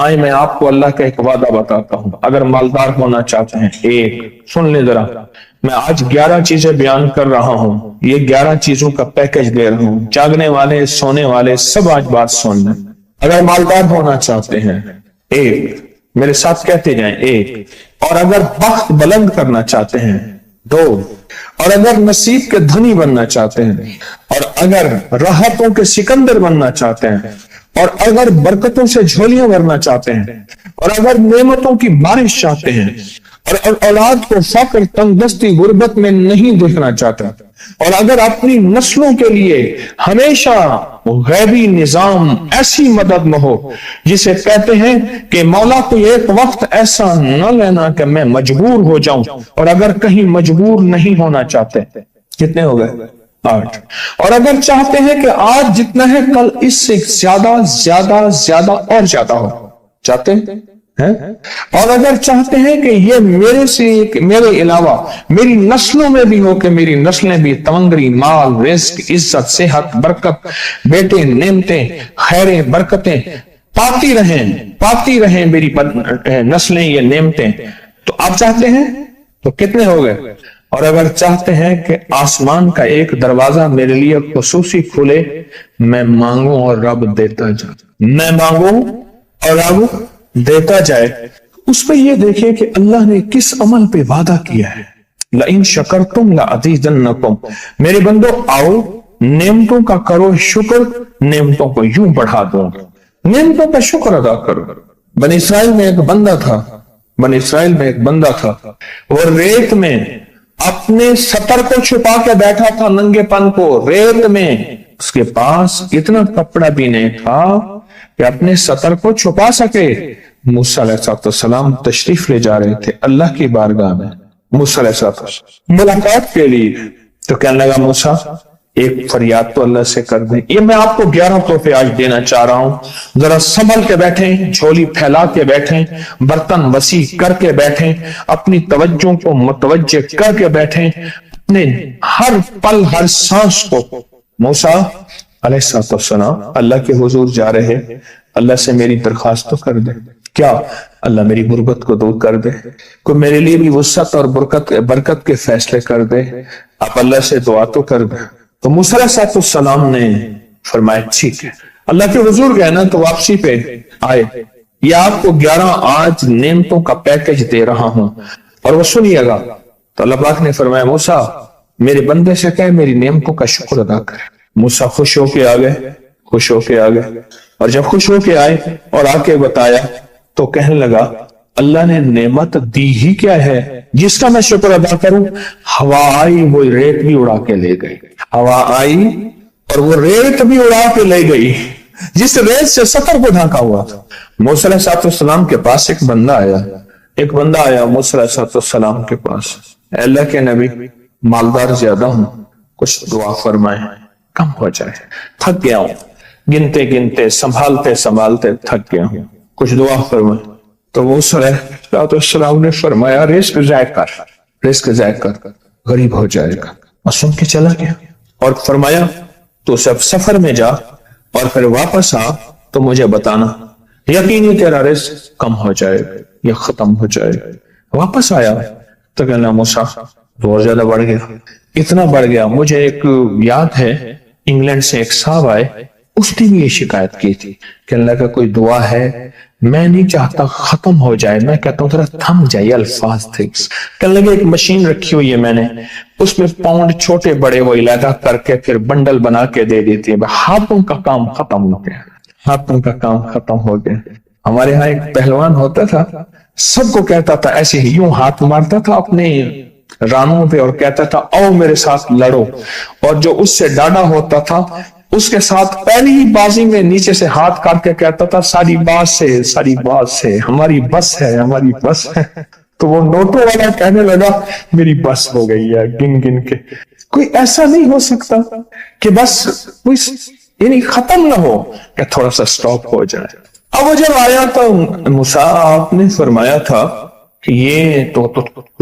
آئے میں آپ کو اللہ کا ایک وعدہ بتاتا ہوں، اگر مالدار ہونا چاہتے ہیں، ایک سن لیں ذرا، میں آج 11 چیزیں بیان کر رہا ہوں، یہ 11 چیزوں کا پیکج دے رہا ہوں، جاگنے والے سونے والے سب آج بات سن لیں۔ اگر مالدار ہونا چاہتے ہیں، ایک، میرے ساتھ کہتے جائیں، ایک، اور اگر بخت بلند کرنا چاہتے ہیں، دو، اور اگر نصیب کے دھنی بننا چاہتے ہیں، اور اگر راحتوں کے سکندر بننا چاہتے ہیں، اور اگر برکتوں سے جھولیاں بھرنا چاہتے ہیں، اور اگر نعمتوں کی بارش چاہتے ہیں، اور اولاد کو فقر، تنگ دستی، غربت میں نہیں دیکھنا چاہتا، اور اگر اپنی نسلوں کے لیے ہمیشہ غیبی نظام ایسی مدد میں ہو جسے کہتے ہیں کہ مولا کو ایک وقت ایسا نہ لینا کہ میں مجبور ہو جاؤں، اور اگر کہیں مجبور نہیں ہونا چاہتے، کتنے ہو گئے؟ 8۔ اور اگر چاہتے ہیں کہ آج جتنا ہے کل اس سے زیادہ زیادہ زیادہ اور زیادہ ہو، چاہتے ہیں؟ اور اگر چاہتے ہیں کہ یہ میرے علاوہ میری نسلوں میں بھی ہو، کہ میری نسلیں بھی تمنگری، مال، رزق، عزت، صحت، برکت، بیٹے، نعمتیں، خیریں، برکتیں پاتی رہیں میری نسلیں یہ نعمتیں، تو آپ چاہتے ہیں تو کتنے ہو گئے؟ اور اگر چاہتے ہیں کہ آسمان کا ایک دروازہ میرے لیے خصوصی کھلے، میں مانگوں اور رب دیتا جائے، میں مانگوں اور رب دیتا جائے، اس پہ یہ دیکھیں کہ اللہ نے کس عمل پہ وعدہ کیا ہے۔ لَإِن شَكَرْتُمْ لَأَزِيدَنَّكُمْ، میرے بندو آؤ نعمتوں کا کرو شکر، نعمتوں کو یوں بڑھا دوں، نعمتوں کا شکر ادا کرو۔ بنی اسرائیل میں ایک بندہ تھا، وہ ریت میں اپنے سطر کو چھپا کے بیٹھا تھا، ننگے پن کو ریت میں، اس کے پاس اتنا کپڑا بھی نہیں تھا کہ اپنے سطر کو چھپا سکے۔ موسیٰ علیہ السلام تشریف لے جا رہے تھے اللہ کی بارگاہ میں، موسیٰ علیہ السلام ملاقات کے لیے، تو کہنے لگا موسیٰ ایک فریاد تو اللہ سے کر دیں۔ یہ میں آپ کو 11 تحفے آج دینا چاہ رہا ہوں، ذرا سنبھل کے بیٹھیں، جھولی پھیلا کے بیٹھیں، برتن وسیع کر کے بیٹھیں، اپنی توجہ کو متوجہ کر کے بیٹھیں، اپنے ہر پل ہر سانس کو۔ موسیٰ علیہ السلام اللہ کے حضور جا رہے، اللہ سے میری درخواست تو کر دے، کیا اللہ میری غربت کو دور کر دے، کوئی میرے لیے بھی وسعت اور برکت کے فیصلے کر دے، آپ اللہ سے دعا تو کر دے۔ تو موسیٰ علیہ السلام نے فرمایا ٹھیک ہے، اللہ کے حضور گئے نا تو واپسی پہ آئے، یہ آپ کو 11 آج نعمتوں کا پیکج دے رہا ہوں، اور وہ سنیے گا۔ تو اللہ پاک نے فرمایا موسیٰ میرے بندے سے کہے میری نعمتوں کا شکر ادا کرے۔ موسیٰ خوش ہو کے آ گئے، اور جب خوش ہو کے آئے اور آ کے بتایا تو کہنے لگا اللہ نے نعمت دی ہی کیا ہے جس کا میں شکر ادا کروں؟ ہوا آئی وہ ریت بھی اڑا کے لے گئی، ہوا آئی اور وہ ریت بھی اڑا کے لے گئی جس ریت سے سطر کو ڈھانکا ہوا تھا۔ موسیٰ علیہ السلام کے پاس ایک بندہ آیا موسیٰ علیہ السلام کے پاس، اے اللہ کے نبی مالدار زیادہ ہوں، کچھ دعا فرمائیں کم ہو جائے، تھک گیا ہوں، گنتے سنبھالتے تھک گیا ہوں، کچھ دعا فرمائیں۔ تو موسیٰ علیہ السلام نے فرمایا رزق ضائع کر غریب ہو جائے گا، اور سن کے چلا گیا، اور فرمایا تو سب سفر میں جا اور پھر واپس آ تو مجھے بتانا، یقینی تیرا رزق کم ہو جائے گا یا ختم ہو جائے گا۔ واپس آیا تو کہنا موسیٰ اور زیادہ بڑھ گیا، اتنا بڑھ گیا، مجھے ایک یاد ہے انگلینڈ سے ایک صاحب آئے، اس نے بھی یہ شکایت کی تھی کہ اللہ کا کوئی دعا ہے، میں نہیں چاہتا ختم ہو جائے، میں کہتا ہوں ذرا تھم جائے الفاظ تھے۔ کہنے لگے ایک مشین رکھی ہوئی ہے میں نے، اس میں پاؤنڈ چھوٹے بڑے وہ علیحدہ کر کے پھر بنڈل بنا کے دے دیتی ہے، ہاتھوں کا کام ختم ہو گیا۔ ہمارے ہاں ایک پہلوان ہوتا تھا، سب کو کہتا تھا ایسے ہی، یوں ہاتھ مارتا تھا اپنے رانوں پہ اور کہتا تھا آؤ میرے ساتھ لڑو، اور جو اس سے ڈاڈا ہوتا تھا اس کے ساتھ پہلی ہی بازی میں نیچے سے ہاتھ کاٹ کے کہتا تھا ساری بات سے ہماری بس ہے۔ تو وہ نوٹوں والا کہنے لگا میری بس ہو گئی ہے گن کے۔ کوئی ایسا نہیں ہو سکتا کہ بس یعنی ختم نہ ہو، کہ تھوڑا سا سٹاپ ہو جائے۔ اب وہ جب آیا تو موسیٰ آپ نے فرمایا تھا کہ یہ تو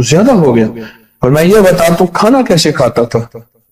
زیادہ ہو گیا، اور میں یہ بتا تو کھانا کیسے کھاتا تھا؟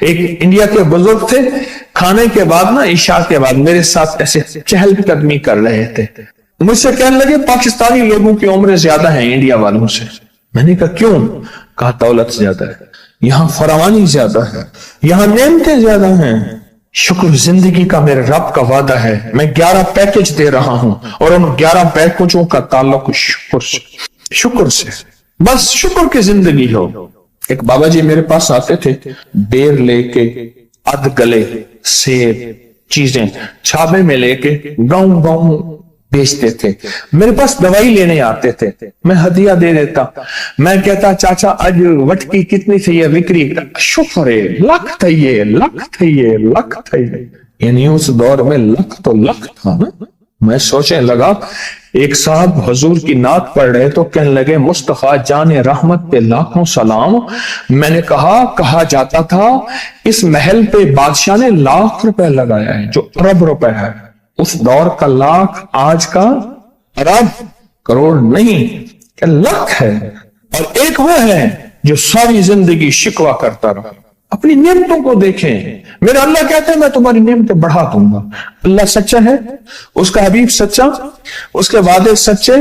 ایک انڈیا کے بزرگ تھے, کھانے کے بعد نا, عشاء کے بعد میرے ساتھ ایسے چہل قدمی کر رہے تھے. مجھ سے کہنے لگے پاکستانی لوگوں کی عمریں زیادہ ہیں انڈیا والوں سے. میں نے کہا کیوں؟ کہا دولت زیادہ ہے, یہاں فراوانی زیادہ ہے, یہاں نعمتیں زیادہ ہیں. شکر زندگی کا میرے رب کا وعدہ ہے, میں 11 پیکج دے رہا ہوں, اور ان 11 پیکجوں کا تعلق شکر سے. بس شکر کی زندگی ہو. ایک بابا جی میرے پاس آتے تھے, بیر لے کے, اد گلے سیب چیزیں چھابے میں لے کے گاؤں گاؤں بیچتے تھے. میرے پاس دوائی لینے آتے تھے, میں ہدیہ دے دیتا. میں کہتا چاچا آج وٹکی کتنی تھی یہ وکری؟ شکر ہے, لکھ تھے, لکھ تھے, لکھ تھے. یعنی اس دور میں لکھ تو لکھ تھا نا. میں سوچنے لگا, ایک صاحب حضور کی نعت پڑھ رہے تو کہنے لگے مصطفیٰ جان رحمت پہ لاکھوں سلام. میں نے کہا جاتا تھا اس محل پہ بادشاہ نے لاکھ روپے لگایا ہے, جو ارب روپے ہے. اس دور کا لاکھ آج کا ارب کروڑ نہیں, کہ لاکھ ہے. اور ایک وہ ہے جو ساری زندگی شکوہ کرتا رہا. اپنی نعمتوں کو دیکھیں. میرا اللہ کہتا ہے میں تمہاری نعمتیں بڑھا دوں گا. اللہ سچا ہے, اس کا حبیب سچا, اس کے وعدے سچا.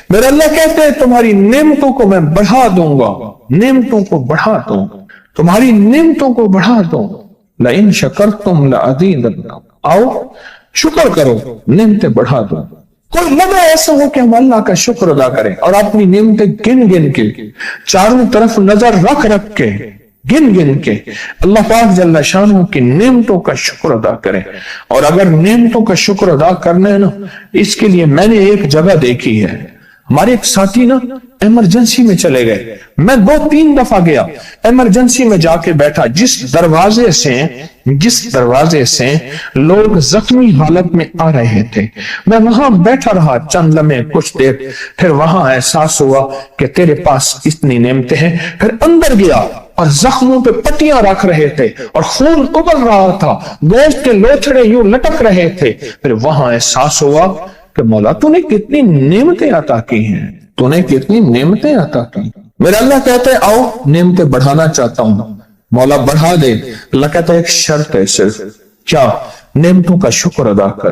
میرا اللہ کہتا ہے تمہاری نعمتوں کو میں بڑھا دوں گا, نعمتوں کو بڑھا دوں گا, تمہاری نعمتوں کو بڑھا دوں گا. لئن شکرتم لأزیدنکم, آؤ شکر کرو, نعمتیں بڑھا دوں. کوئی لمحہ ایسا ہو کہ ہم اللہ کا شکر ادا کریں اور اپنی نعمتیں گن گن کے, چاروں طرف نظر رکھ کے, گن کے اللہ پاک جل شانہ کی نعمتوں کا شکر ادا کریں. اور اگر نعمتوں کا شکر ادا کرنا ہے نا, اس کے لیے میں نے ایک جگہ دیکھی ہے. ہمارے ایک ساتھی نا ایمرجنسی میں چلے گئے, میں 2-3 دفعہ گیا, ایمرجنسی میں جا کے بیٹھا. جس دروازے سے لوگ زخمی حالت میں آ رہے تھے, میں وہاں بیٹھا رہا چند لمحے, کچھ دیر. پھر وہاں احساس ہوا کہ تیرے پاس اتنی نعمتیں ہیں. پھر اندر گیا اور زخموں پہ پٹیاں رکھ رہے تھے اور خون ابل رہا تھا, گوشت کے لوتھڑے یوں لٹک رہے تھے. پھر وہاں احساس ہوا کہ مولا تو نے کتنی نعمتیں عطا کی ہیں, تو نے کتنی نعمتیں عطا کی. میرا اللہ کہتا ہے آؤ نعمتیں بڑھانا چاہتا ہوں. مولا بڑھا دے. اللہ کہتا ہے ایک شرط ہے صرف, کیا؟ نعمتوں کا شکر ادا کر,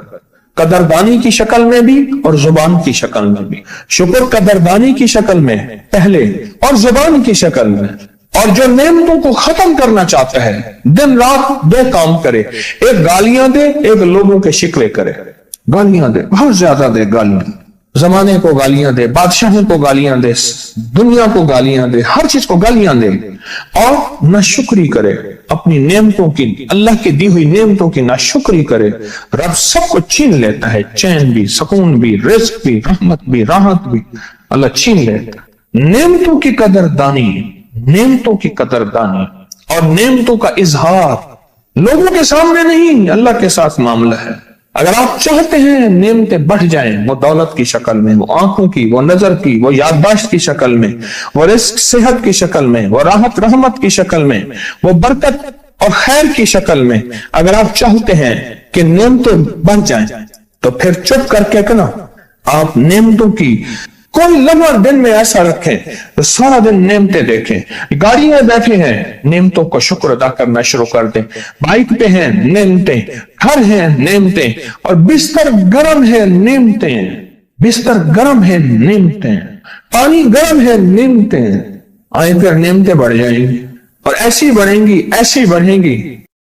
قدردانی کی شکل میں بھی اور زبان کی شکل میں بھی. شکر قدردانی کی شکل میں پہلے اور زبان کی شکل میں. اور جو نعمتوں کو ختم کرنا چاہتا ہے دن رات 2 کام کرے, ایک گالیاں دے, ایک لوگوں کے شکوے کرے. گالیاں دے, بہت زیادہ دے گالیاں, زمانے کو گالیاں دے, بادشاہوں کو گالیاں دے, دنیا کو گالیاں دے, ہر چیز کو گالیاں دے, اور ناشکری کرے اپنی نعمتوں کی, اللہ کی دی ہوئی نعمتوں کی ناشکری کرے. رب سب کو چھین لیتا ہے, چین بھی, سکون بھی, رزق بھی, رحمت بھی, راحت بھی, اللہ چھین لیتا ہے. نعمتوں کی قدردانی, نعمتوں کی قدردانی اور نعمتوں کا اظہار لوگوں کے سامنے نہیں, اللہ کے ساتھ معاملہ ہے. اگر آپ چاہتے ہیں نعمتیں بڑھ جائیں, وہ دولت کی شکل میں, وہ آنکھوں کی, وہ نظر کی, وہ یادداشت کی شکل میں, وہ رزق صحت کی شکل میں, وہ راحت رحمت کی شکل میں, وہ برکت اور خیر کی شکل میں, اگر آپ چاہتے ہیں کہ نعمتیں بڑھ جائیں تو پھر چپ کر کے کہنا آپ نعمتوں کی کوئی لمحہ دن میں ایسا رکھیں تو سارا دن نعمتیں دیکھیں. گاڑی میں بیٹھے ہیں, نعمتوں کو شکر ادا کرنا شروع کر دیں. بائک پہ ہیں, نعمتیں. گھر ہیں, نعمتیں. اور بستر گرم ہے, نعمتیں. بستر گرم ہے, نعمتیں. پانی گرم ہے, نعمتیں. آئیں پھر نعمتیں بڑھ جائیں گی, اور ایسی بڑھیں گی, ایسی بڑھیں گی